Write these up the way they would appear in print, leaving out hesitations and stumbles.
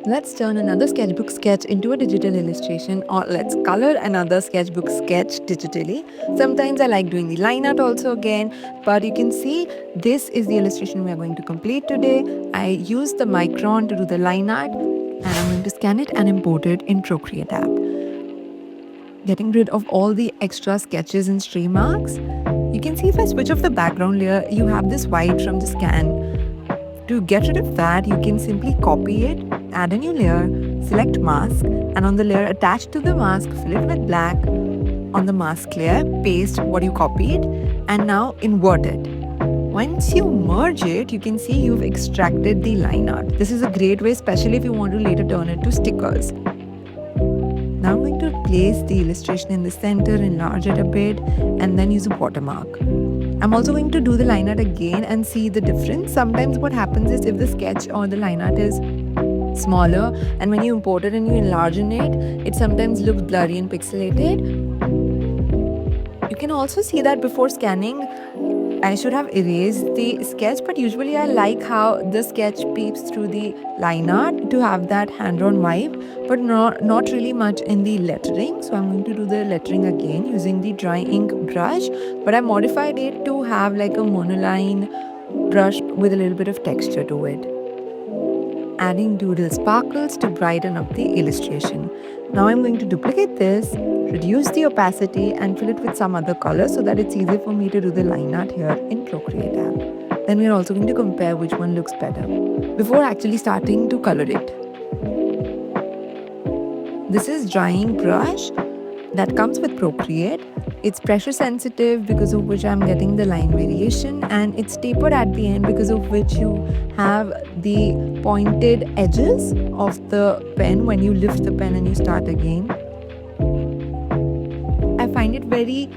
Let's turn another sketchbook sketch into a digital illustration, or let's color another sketchbook sketch digitally. Sometimes I like doing the line art also again, but you can see this is the illustration we are going to complete today. I used the Micron to do the line art, and I'm going to scan it and import it in Procreate app. Getting rid of all the extra sketches and stray marks. You can see if I switch off the background layer, you have this white from the scan. To get rid of that, you can simply copy it, add a new layer, select mask, and on the layer attached to the mask, fill it with black. On the mask layer, paste what you copied, and now invert it. Once you merge it, you can see you've extracted the line art. This is a great way, especially if you want to later turn it to stickers. Now I'm going to place the illustration in the center, enlarge it a bit, and then use a watermark. I'm also going to do the line art again and see the difference. Sometimes what happens is if the sketch or the line art is smaller and when you import it and you enlarge it sometimes looks blurry and pixelated. You can also see that before scanning, I should have erased the sketch, but usually I like how the sketch peeps through the line art to have that hand-drawn vibe, but not really much in the lettering. So I'm going to do the lettering again using the dry ink brush, but I modified it to have like a monoline brush with a little bit of texture to it. Adding Doodle sparkles to brighten up the illustration. Now I'm going to duplicate this, reduce the opacity and fill it with some other color so that it's easier for me to do the line art here in Procreate app. Then we're also going to compare which one looks better before actually starting to color it. This is drying brush that comes with Procreate. It's pressure sensitive because of which I'm getting the line variation, and it's tapered at the end because of which you have the pointed edges of the pen when you lift the pen and you start again. I find it very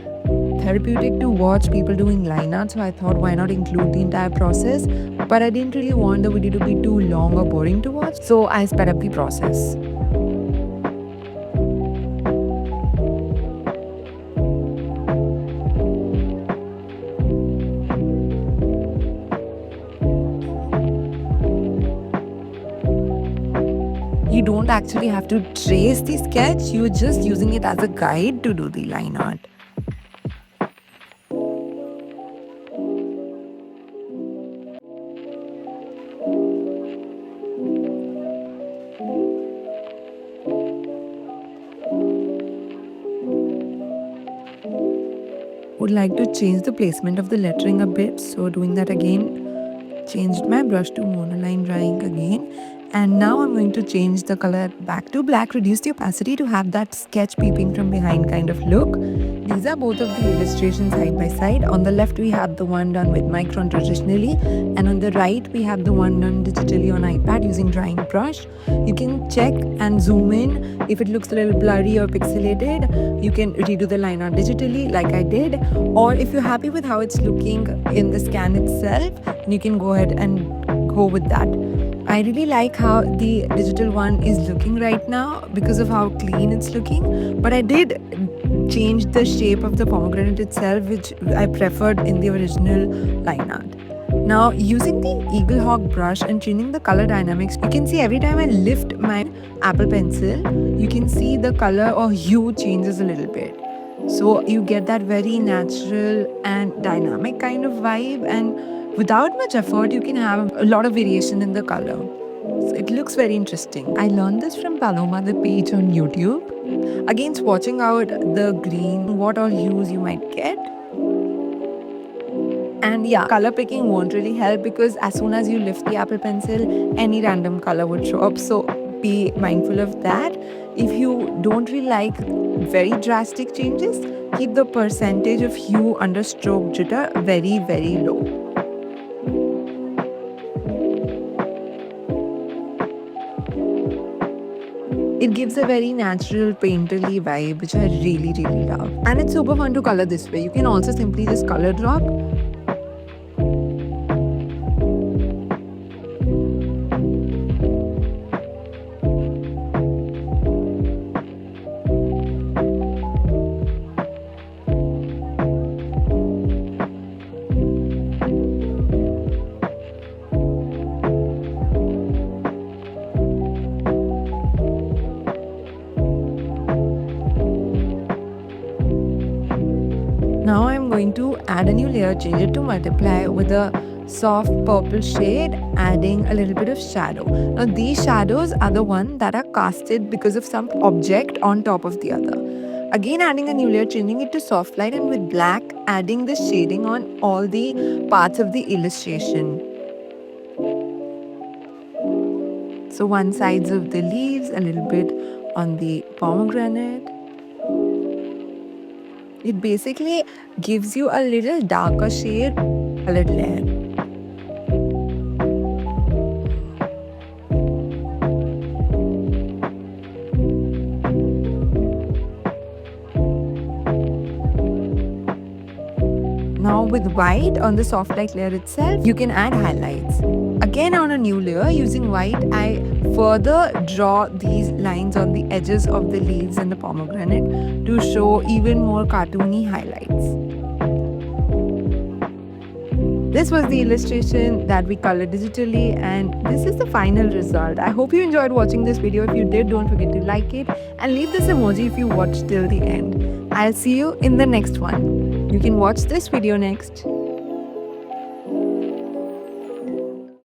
therapeutic to watch people doing line art, so I thought why not include the entire process, but I didn't really want the video to be too long or boring to watch, so I sped up the process. You don't actually have to trace the sketch, you're just using it as a guide to do the line art. Would like to change the placement of the lettering a bit, so doing that again, changed my brush to monoline drying again, and now I'm going to change the color back to black, reduce the opacity to have that sketch peeping from behind kind of look. These are both of the illustrations side by side. On the left we have the one done with Micron traditionally, and on the right we have the one done digitally on iPad using drying brush. You can check and zoom in. If it looks a little blurry or pixelated, you can redo the line art digitally like I did, or if you're happy with how it's looking in the scan itself, you can go ahead and go with that. I really like how the digital one is looking right now because of how clean it's looking, but I did change the shape of the pomegranate itself, which I preferred in the original line art. Now, using the Eagle Hawk brush and tuning the color dynamics, you can see every time I lift my Apple Pencil, you can see the color or hue changes a little bit. So you get that very natural and dynamic kind of vibe, and without much effort, you can have a lot of variation in the color. So it looks very interesting. I learned this from Paloma, the page on YouTube. Against watching out the green, what all hues you might get. And yeah, color picking won't really help because as soon as you lift the Apple Pencil, any random color would show up. So be mindful of that. If you don't really like very drastic changes, keep the percentage of hue under stroke jitter very, very low. It gives a very natural painterly vibe, which I really, really love. And it's super fun to color this way. You can also simply just color drop. going to add a new layer, change it to multiply with a soft purple shade, adding a little bit of shadow. Now these shadows are the one that are casted because of some object on top of the other. Again, adding a new layer, changing it to soft light, and with black adding the shading on all the parts of the illustration. So one sides of the leaves, a little bit on the pomegranate. It basically gives you a little darker shade colored layer. Now with white on the soft light layer itself, you can add highlights. Again on a new layer, using white, I further draw these lines on the edges of the leaves and the pomegranate to show even more cartoony highlights. This was the illustration that we colored digitally, and this is the final result. I hope you enjoyed watching this video. If you did, don't forget to like it and leave this emoji if you watched till the end. I'll see you in the next one. You can watch this video next.